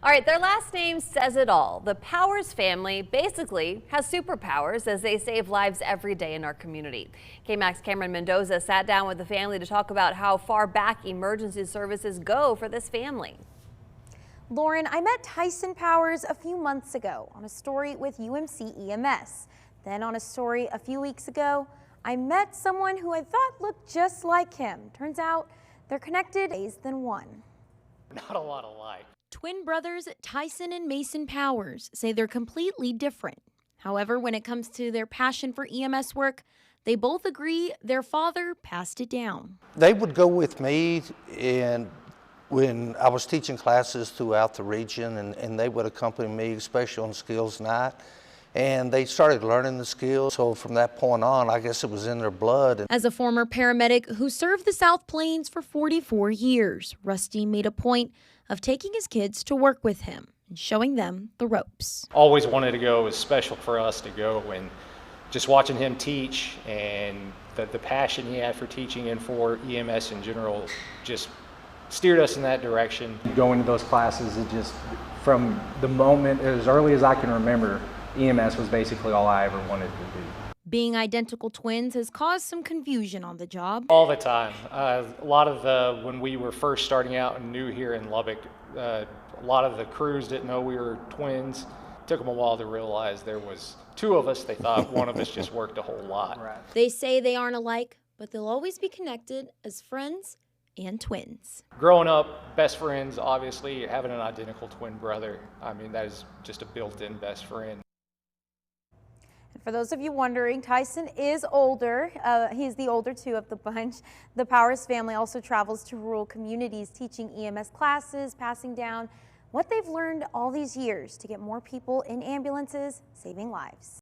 All right, their last name says it all. The Powers family basically has superpowers as they save lives every day in our community. KAMC Kamryn Mendoza sat down with the family to talk about how far back emergency services go for this family. Lauren, I met Tyson Powers a few months ago on a story with UMC EMS. Then on a story a few weeks ago, I met someone who I thought looked just like him. Turns out they're connected ways than one. Not a lot alike. Twin brothers Tyson and Mason Powers say they're completely different. However, when it comes to their passion for EMS work, they both agree their father passed it down. They would go with me and when I was teaching classes throughout the region, and they would accompany me, especially on skills night. And they started learning the skills. So from that point on, I guess it was in their blood. As a former paramedic who served the South Plains for 44 years, Rusty made a point of taking his kids to work with him and showing them the ropes. Always wanted to go. It was special for us to go, and just watching him teach and the passion he had for teaching and for EMS in general just steered us in that direction. Going to those classes, it just, from the moment, as early as I can remember, EMS was basically all I ever wanted to do. Being identical twins has caused some confusion on the job. All the time. A lot of when we were first starting out and new here in Lubbock, a lot of the crews didn't know we were twins. It took them a while to realize there was two of us. They thought one of us just worked a whole lot. Right. They say they aren't alike, but they'll always be connected as friends and twins. Growing up, best friends, obviously, having an identical twin brother, I mean, that is just a built-in best friend. For those of you wondering, Tyson is older. He's the older two of the bunch. The Powers family also travels to rural communities teaching EMS classes, passing down what they've learned all these years to get more people in ambulances, saving lives.